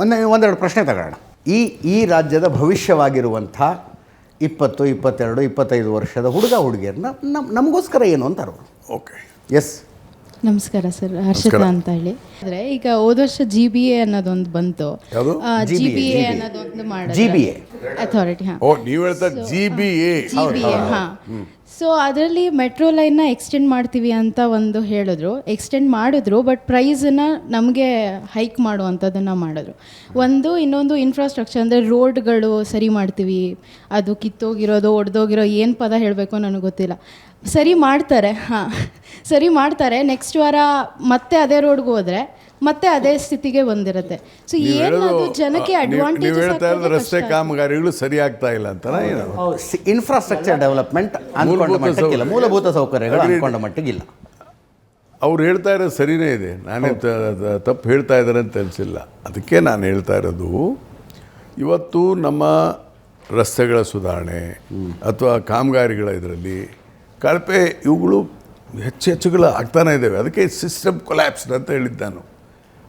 ಒಂದೆರಡು ಪ್ರಶ್ನೆ ತಗೊಳ್ಳೋಣ. ಈ ರಾಜ್ಯದ ಭವಿಷ್ಯವಾಗಿರುವಂಥ 20, 22, 25 ವರ್ಷದ ಹುಡುಗಿಯರನ್ನ ನಮಗೋಸ್ಕರ ಏನು ಅಂತಾರೆ ಅವರು. ಓಕೆ, ಎಸ್, ನಮಸ್ಕಾರ ಸರ್, ಹರ್ಷಿತಾ ಅಂತ ಹೇಳಿ. ಅಂದರೆ ಈಗ ಹೋದ ವರ್ಷ GBA ಅನ್ನೋದೊಂದು ಬಂತು. GBA ಅನ್ನೋದೊಂದು ಮಾಡಿದ್ರೆ GBA ಅಥಾರಿಟಿ. ಹಾಂ, ಓ ನೀವು ಹೇಳ್ತಾ GBA. ಹಾಂ. ಸೊ ಅದರಲ್ಲಿ ಮೆಟ್ರೋ ಲೈನ್ನ ಎಕ್ಸ್ಟೆಂಡ್ ಮಾಡ್ತೀವಿ ಅಂತ ಒಂದು ಹೇಳಿದ್ರು, ಎಕ್ಸ್ಟೆಂಡ್ ಮಾಡಿದ್ರು. ಬಟ್ ಪ್ರೈಸನ್ನು ನಮಗೆ ಹೈಕ್ ಮಾಡುವಂಥದ್ದನ್ನು ಮಾಡಿದ್ರು. ಇನ್ನೊಂದು ಇನ್ಫ್ರಾಸ್ಟ್ರಕ್ಚರ್ ಅಂದರೆ ರೋಡ್ಗಳು ಸರಿ ಮಾಡ್ತೀವಿ, ಅದು ಕಿತ್ತೋಗಿರೋದು ಒಡೆದೋಗಿರೋ ಏನು ಪದ ಹೇಳಬೇಕು ನನಗೆ ಗೊತ್ತಿಲ್ಲ. ಸರಿ ಮಾಡ್ತಾರೆ, ಹಾಂ ಸರಿ ಮಾಡ್ತಾರೆ. ನೆಕ್ಸ್ಟ್ ವಾರ ಮತ್ತೆ ಅದೇ ರೋಡ್ಗೆ ಹೋದರೆ ಮತ್ತೆ ಅದೇ ಸ್ಥಿತಿಗೆ ಬಂದಿರುತ್ತೆ. ಸೊ ಏನದು ಜನಕ್ಕೆ ಅಡ್ವಾಂಟೇಜ್ ರಸ್ತೆ ಕಾಮಗಾರಿಗಳು ಸರಿ ಆಗ್ತಾ ಇಲ್ಲ ಅಂತ. ಇನ್ಫ್ರಾಸ್ಟ್ರಕ್ಚರ್ ಡೆವಲಪ್ಮೆಂಟ್ ಅನ್ಕೊಂಡ ಮಟ್ಟಿಗಿಲ್ಲ, ಮೂಲಭೂತ ಸೌಕರ್ಯಗಳು ಅನ್ಕೊಂಡ ಮಟ್ಟಿಗಿಲ್ಲ. ಅವ್ರು ಹೇಳ್ತಾ ಇರೋದು ಸರಿಯೇ ಇದೆ, ನಾನೇ ತಪ್ಪು ಹೇಳ್ತಾ ಇದ್ದಾರೆ ಅಂತ ಅನಿಸಿಲ್ಲ. ಅದಕ್ಕೆ ನಾನು ಹೇಳ್ತಾ ಇರೋದು, ಇವತ್ತು ನಮ್ಮ ರಸ್ತೆಗಳ ಸುಧಾರಣೆ ಅಥವಾ ಕಾಮಗಾರಿಗಳ ಇದರಲ್ಲಿ ಕಳಪೆ ಇವುಗಳು ಹೆಚ್ಚುಗಳು ಆಗ್ತಾನೆ ಇದ್ದಾವೆ. ಅದಕ್ಕೆ ಸಿಸ್ಟಮ್ ಕೊಲ್ಯಾಪ್ಸ್ಡ್ ಅಂತ ಹೇಳಿದ್ದು ನಾನು.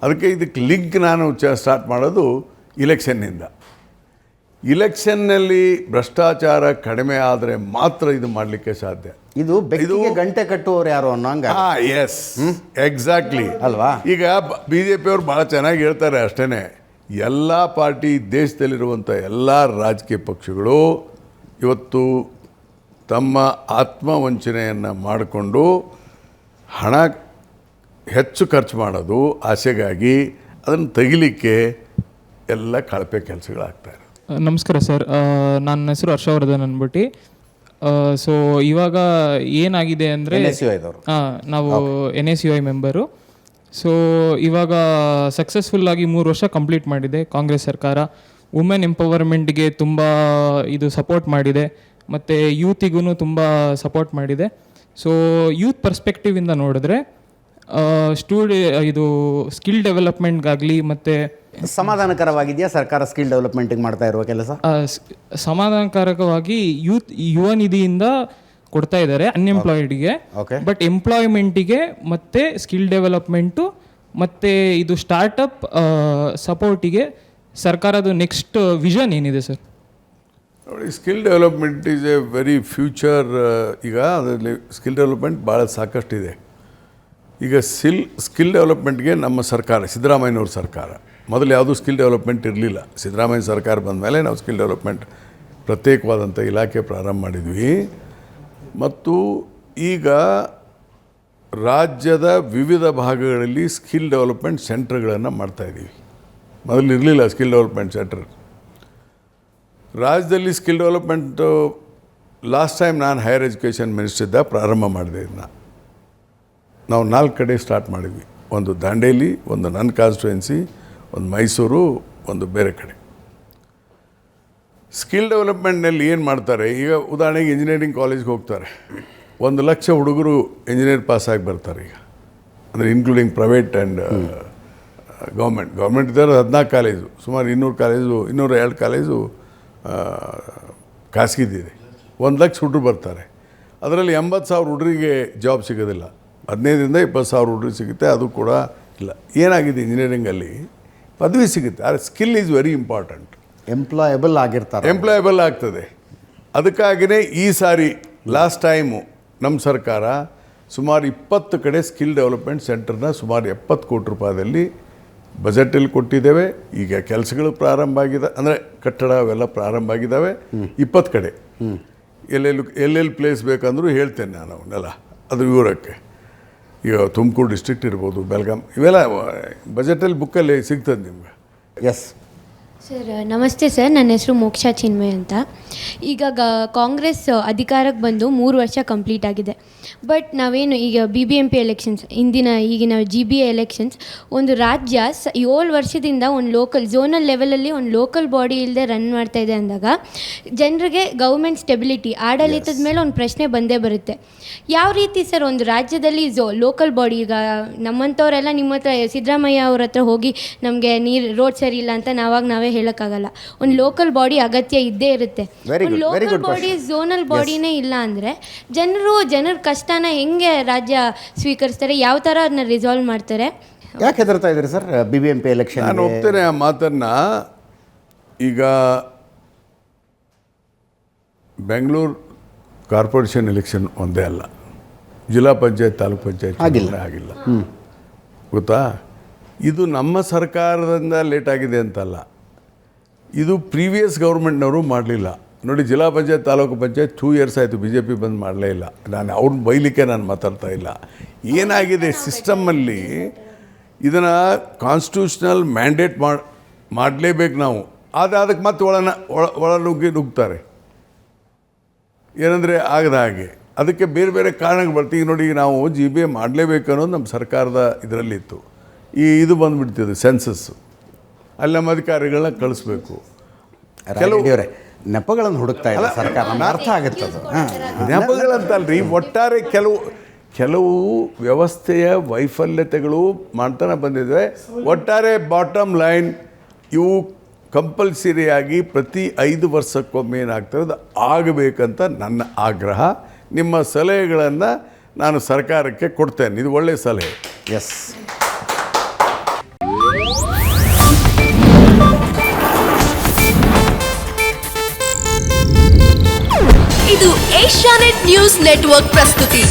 ಅದಕ್ಕೆ ಇದಕ್ಕೆ ಲಿಂಕ್ ನಾನು ಸ್ಟಾರ್ಟ್ ಮಾಡೋದು ಇಲೆಕ್ಷನ್ನಿಂದ. ಇಲೆಕ್ಷನ್ನಲ್ಲಿ ಭ್ರಷ್ಟಾಚಾರ ಕಡಿಮೆ ಆದರೆ ಮಾತ್ರ ಇದು ಮಾಡಲಿಕ್ಕೆ ಸಾಧ್ಯ. ಇದು ಗಂಟೆ ಕಟ್ಟುವವರು ಯಾರು ಅನ್ನೋಂಗ. ಎಸ್, ಎಕ್ಸಾಕ್ಟ್ಲಿ ಅಲ್ವಾ. ಈಗ BJP ಅವ್ರು ಭಾಳ ಚೆನ್ನಾಗಿ ಹೇಳ್ತಾರೆ ಅಷ್ಟೇ. ಎಲ್ಲ ಪಾರ್ಟಿ, ದೇಶದಲ್ಲಿರುವಂಥ ಎಲ್ಲ ರಾಜಕೀಯ ಪಕ್ಷಗಳು ಇವತ್ತು ತಮ್ಮ ಆತ್ಮವಂಚನೆಯನ್ನು ಮಾಡಿಕೊಂಡು ಹಣ ಹೆಚ್ಚು ಖರ್ಚು ಮಾಡೋದು ಆಸೆಗಾಗಿ, ಅದನ್ನು ತೆಗಿಲಿಕ್ಕೆ ಎಲ್ಲ ಕಳಪೆ ಕೆಲಸಗಳಾಗ್ತಾರೆ. ನಮಸ್ಕಾರ ಸರ್, ನನ್ನ ಹೆಸರು ಹರ್ಷವರ್ಧನ್ ಅಂದ್ಬಿಟ್ಟು. ಸೊ ಇವಾಗ ಏನಾಗಿದೆ ಅಂದರೆ, ನಾವು NSUI ಮೆಂಬರು. ಸೊ ಇವಾಗ ಸಕ್ಸಸ್ಫುಲ್ಲಾಗಿ 3 ವರ್ಷ ಕಂಪ್ಲೀಟ್ ಮಾಡಿದೆ ಕಾಂಗ್ರೆಸ್ ಸರ್ಕಾರ. ವುಮೆನ್ ಎಂಪವರ್ಮೆಂಟ್ಗೆ ತುಂಬ ಇದು ಸಪೋರ್ಟ್ ಮಾಡಿದೆ, ಮತ್ತು ಯೂತಿಗೂ ತುಂಬ ಸಪೋರ್ಟ್ ಮಾಡಿದೆ. ಸೊ ಯೂತ್ ಪರ್ಸ್ಪೆಕ್ಟಿವಿಂದ ನೋಡಿದ್ರೆ ಇದು ಸ್ಕಿಲ್ ಡೆವಲಪ್ಮೆಂಟ್ಗಾಗಲಿ ಮತ್ತು ಸಮಾಧಾನಕರವಾಗಿದೆಯಾ ಸರ್ಕಾರ ಸ್ಕಿಲ್ ಡೆವಲಪ್ಮೆಂಟಿಗೆ ಮಾಡ್ತಾ ಇರುವ ಕೆಲಸ? ಸಮಾಧಾನಕಾರಕವಾಗಿ ಯುವ ನಿಧಿಯಿಂದ ಕೊಡ್ತಾ ಇದ್ದಾರೆ ಅನ್ಎಂಪ್ಲಾಯ್ಡ್ಗೆ. ಬಟ್ ಎಂಪ್ಲಾಯ್ಮೆಂಟಿಗೆ ಮತ್ತು ಸ್ಕಿಲ್ ಡೆವಲಪ್ಮೆಂಟು ಮತ್ತು ಇದು ಸ್ಟಾರ್ಟಪ್ ಸಪೋರ್ಟಿಗೆ ಸರ್ಕಾರದ ನೆಕ್ಸ್ಟ್ ವಿಷನ್ ಏನಿದೆ ಸರ್? ನೋಡಿ, skill development is A very future. ಈಗ ಅದರಲ್ಲಿ ಸ್ಕಿಲ್ ಡೆವಲಪ್ಮೆಂಟ್ ಭಾಳ ಸಾಕಷ್ಟಿದೆ. ಈಗ ಸ್ಕಿಲ್ ಡೆವಲಪ್ಮೆಂಟ್ಗೆ ನಮ್ಮ ಸರ್ಕಾರ, ಸಿದ್ದರಾಮಯ್ಯನವ್ರ ಸರ್ಕಾರ, ಮೊದಲು ಯಾವುದೂ ಸ್ಕಿಲ್ ಡೆವಲಪ್ಮೆಂಟ್ ಇರಲಿಲ್ಲ. ಸಿದ್ದರಾಮಯ್ಯ ಸರ್ಕಾರ ಬಂದ ಮೇಲೆ ನಾವು ಸ್ಕಿಲ್ ಡೆವಲಪ್ಮೆಂಟ್ ಪ್ರತ್ಯೇಕವಾದಂಥ ಇಲಾಖೆ ಪ್ರಾರಂಭ ಮಾಡಿದ್ವಿ. ಮತ್ತು ಈಗ ರಾಜ್ಯದ ವಿವಿಧ ಭಾಗಗಳಲ್ಲಿ ಸ್ಕಿಲ್ ಡೆವಲಪ್ಮೆಂಟ್ ಸೆಂಟರ್ಗಳನ್ನು ಮಾಡ್ತಾಯಿದ್ದೀವಿ. ಮೊದಲು ಇರಲಿಲ್ಲ ಸ್ಕಿಲ್ ಡೆವಲಪ್ಮೆಂಟ್ ಸೆಂಟರ್ ರಾಜ್ಯದಲ್ಲಿ. ಸ್ಕಿಲ್ ಡೆವಲಪ್ಮೆಂಟು ಲಾಸ್ಟ್ ಟೈಮ್ ನಾನು ಹೈಯರ್ ಎಜುಕೇಷನ್ ಮಿನಿಸ್ಟರ್ ಇದ್ದಾಗ ಪ್ರಾರಂಭ ಮಾಡಿದೆ. ಇದನ್ನ ನಾವು 4 ಕಡೆ ಸ್ಟಾರ್ಟ್ ಮಾಡಿದ್ವಿ. ಒಂದು ದಾಂಡೇಲಿ, ಒಂದು ನನ್ನ ಕಾನ್ಸ್ಟಿಟ್ಯೂನ್ಸಿ, ಒಂದು ಮೈಸೂರು, ಒಂದು ಬೇರೆ ಕಡೆ. ಸ್ಕಿಲ್ ಡೆವಲಪ್ಮೆಂಟ್ನಲ್ಲಿ ಏನು ಮಾಡ್ತಾರೆ, ಈಗ ಉದಾಹರಣೆಗೆ ಇಂಜಿನಿಯರಿಂಗ್ ಕಾಲೇಜ್ಗೆ ಹೋಗ್ತಾರೆ. 1 ಲಕ್ಷ ಹುಡುಗರು ಇಂಜಿನಿಯರ್ ಪಾಸಾಗಿ ಬರ್ತಾರೆ ಈಗ, ಅಂದರೆ ಇನ್ಕ್ಲೂಡಿಂಗ್ ಪ್ರೈವೇಟ್ ಆ್ಯಂಡ್ ಗೌರ್ಮೆಂಟ್ ಇದ್ದಾರೆ 14 ಕಾಲೇಜು, ಸುಮಾರು 200 ಕಾಲೇಜು, 202 ಕಾಲೇಜು ಖಾಸಗಿದಿದೆ. 1 ಲಕ್ಷ ಹುಡುಗರು ಬರ್ತಾರೆ. ಅದರಲ್ಲಿ 80,000 ಹುಡುಗರಿಗೆ ಜಾಬ್ ಸಿಗೋದಿಲ್ಲ. 15,000 to 20,000 ಹುಡುಗರು ಸಿಗುತ್ತೆ, ಅದು ಕೂಡ ಇಲ್ಲ. ಏನಾಗಿದೆ, ಇಂಜಿನಿಯರಿಂಗಲ್ಲಿ ಪದವಿ ಸಿಗುತ್ತೆ, ಆದರೆ skill is very important. Employable ಆಗ್ತದೆ. ಅದಕ್ಕಾಗಿಯೇ ಈ ಸಾರಿ ಲಾಸ್ಟ್ ಟೈಮು ನಮ್ಮ ಸರ್ಕಾರ ಸುಮಾರು 20 ಕಡೆ ಸ್ಕಿಲ್ ಡೆವಲಪ್ಮೆಂಟ್ ಸೆಂಟರ್ನ ಸುಮಾರು 70 ಕೋಟಿ ರೂಪಾಯಿದಲ್ಲಿ ಬಜೆಟಲ್ಲಿ ಕೊಟ್ಟಿದ್ದೇವೆ. ಈಗ ಕೆಲಸಗಳು ಪ್ರಾರಂಭ ಆಗಿದೆ, ಅಂದರೆ ಕಟ್ಟಡ ಅವೆಲ್ಲ ಪ್ರಾರಂಭ ಆಗಿದ್ದಾವೆ 20 ಕಡೆ. ಎಲ್ಲೆಲ್ಲಿ ಪ್ಲೇಸ್ ಬೇಕಂದ್ರೂ ಹೇಳ್ತೇನೆ ನಾನು ಅವನ್ನೆಲ್ಲ, ಅದು ವಿವರಕ್ಕೆ. ಈಗ ತುಮಕೂರು ಡಿಸ್ಟ್ರಿಕ್ಟ್ ಇರ್ಬೋದು, ಬೆಳಗಾಂ, ಇವೆಲ್ಲ ಬಜೆಟಲ್ಲಿ ಬುಕ್ಕಲ್ಲಿ ಸಿಗ್ತದೆ ನಿಮ್ಗೆ. ಎಸ್ ಸರ್, ನಮಸ್ತೆ ಸರ್, ನನ್ನ ಹೆಸರು ಮೋಕ್ಷಾ ಚಿನ್ಮಯ್ ಅಂತ. ಈಗ ಕಾಂಗ್ರೆಸ್ ಅಧಿಕಾರಕ್ಕೆ ಬಂದು 3 ವರ್ಷ ಕಂಪ್ಲೀಟ್ ಆಗಿದೆ. ಬಟ್ ನಾವೇನು ಈಗ BBMP ಎಲೆಕ್ಷನ್ಸ್, ಈಗಿನ GBA ಎಲೆಕ್ಷನ್ಸ್, ಒಂದು ರಾಜ್ಯ 7 ವರ್ಷದಿಂದ ಒಂದು ಝೋನಲ್ ಲೆವೆಲಲ್ಲಿ ಒಂದು ಲೋಕಲ್ ಬಾಡಿ ಇಲ್ಲದೆ ರನ್ ಮಾಡ್ತಾ ಇದೆ ಅಂದಾಗ ಜನರಿಗೆ ಗೌರ್ಮೆಂಟ್ ಸ್ಟೆಬಿಲಿಟಿ, ಆಡಳಿತದ ಮೇಲೆ ಒಂದು ಪ್ರಶ್ನೆ ಬಂದೇ ಬರುತ್ತೆ. ಯಾವ ರೀತಿ ಸರ್ ಒಂದು ರಾಜ್ಯದಲ್ಲಿ ಲೋಕಲ್ ಬಾಡಿ, ಈಗ ನಮ್ಮಂಥವರೆಲ್ಲ ನಿಮ್ಮ ಹತ್ರ, ಸಿದ್ದರಾಮಯ್ಯ ಅವ್ರ ಹತ್ರ ಹೋಗಿ ನಮಗೆ ರೋಡ್ ಸರಿ ಇಲ್ಲ ಅಂತ ನಾವೇ ಹೇಳೋಕ್ಕಾಗಲ್ಲ. ಒಂದು ಲೋಕಲ್ ಬಾಡಿ ಅಗತ್ಯ ಇದ್ದೇ ಇರುತ್ತೆ. ಒಂದು ಲೋಕಲ್ ಬಾಡಿ, ಝೋನಲ್ ಬಾಡಿನೇ ಇಲ್ಲ ಅಂದರೆ ಜನರ ಕಷ್ಟನ ಹೆಂಗೆ ರಾಜ್ಯ ಸ್ವೀಕರಿಸ್ತಾರೆ, ಯಾವ ಥರ ಅದನ್ನ ರಿಸಾಲ್ವ್ ಮಾಡ್ತಾರೆ? ಯಾಕೆ ಹೆದರ್ತಾ ಇದ್ದೀರಿ ಸರ್ BBMP ಎಲೆಕ್ಷನ್? ನಾನು ಒಪ್ತೇನೆ ಆ ಮಾತನ್ನು. ಈಗ ಬೆಂಗಳೂರು ಕಾರ್ಪೊರೇಷನ್ ಎಲೆಕ್ಷನ್ ಒಂದೇ ಅಲ್ಲ, ಜಿಲ್ಲಾ ಪಂಚಾಯತ್ ತಾಲೂಕ್ ಪಂಚಾಯತ್ ಆಗಿಲ್ಲ. ಗೊತ್ತಾ? ಇದು ನಮ್ಮ ಸರ್ಕಾರದಿಂದ ಲೇಟ್ ಆಗಿದೆ ಅಂತಲ್ಲ, ಇದು ಪ್ರೀವಿಯಸ್ ಗೌರ್ಮೆಂಟ್ನವರು ಮಾಡಲಿಲ್ಲ. ನೋಡಿ, ಜಿಲ್ಲಾ ಪಂಚಾಯತ್ ತಾಲೂಕು ಪಂಚಾಯತ್ 2 years ಆಯಿತು, BJP ಬಂದು ಮಾಡಲೇ ಇಲ್ಲ. ನಾನು ಅವ್ರನ್ನ ಬೈಲಿಕ್ಕೆ ನಾನು ಮಾತಾಡ್ತಾ ಇಲ್ಲ. ಏನಾಗಿದೆ ಸಿಸ್ಟಮಲ್ಲಿ, ಇದನ್ನು ಕಾನ್ಸ್ಟಿಟ್ಯೂಷನಲ್ ಮ್ಯಾಂಡೇಟ್ ಮಾಡಲೇಬೇಕು ನಾವು. ಆದರೆ ಅದಕ್ಕೆ ಮತ್ತೆ ಒಳ ನುಗ್ತಾರೆ. ಏನಂದರೆ ಆಗದ ಹಾಗೆ ಅದಕ್ಕೆ ಬೇರೆ ಬೇರೆ ಕಾರಣಗಳು ಬರ್ತೀವಿ. ಈಗ ನೋಡಿ, ನಾವು GBA ಮಾಡಲೇಬೇಕು ಅನ್ನೋದು ನಮ್ಮ ಸರ್ಕಾರದ ಇದರಲ್ಲಿತ್ತು. ಇದು ಬಂದುಬಿಡ್ತಿದೆ ಸೆನ್ಸಸ್ಸು, ಅಲ್ಲಿ ನಮ್ಮ ಅಧಿಕಾರಿಗಳನ್ನ ಕಳಿಸ್ಬೇಕು. ಕೆಲವು ನೆಪಗಳನ್ನು ಹುಡುಕ್ತಾ ಇಲ್ಲ ಸರ್ಕಾರ, ನಮ್ಗೆ ಅರ್ಥ ಆಗುತ್ತೆ ಅದು. ನೆಪಗಳಂತಲ್ರಿ, ಒಟ್ಟಾರೆ ಕೆಲವು ವ್ಯವಸ್ಥೆಯ ವೈಫಲ್ಯತೆಗಳು ಮಾಡ್ತಾನೆ ಬಂದಿದೆ. ಒಟ್ಟಾರೆ ಬಾಟಮ್ ಲೈನ್ ಇವು ಕಂಪಲ್ಸರಿಯಾಗಿ ಪ್ರತಿ 5 ವರ್ಷಕ್ಕೊಮ್ಮೆ ಏನಾಗ್ತದೆ ಅದು ಆಗಬೇಕಂತ ನನ್ನ ಆಗ್ರಹ. ನಿಮ್ಮ ಸಲಹೆಗಳನ್ನು ನಾನು ಸರ್ಕಾರಕ್ಕೆ ಕೊಡ್ತೇನೆ. ಇದು ಒಳ್ಳೆಯ ಸಲಹೆ. ಎಸ್. ಇದು ಏಷ್ಯಾನೆಟ್ ನ್ಯೂಸ್ ನೆಟ್ವರ್ಕ್ ಪ್ರಸ್ತುತಿ.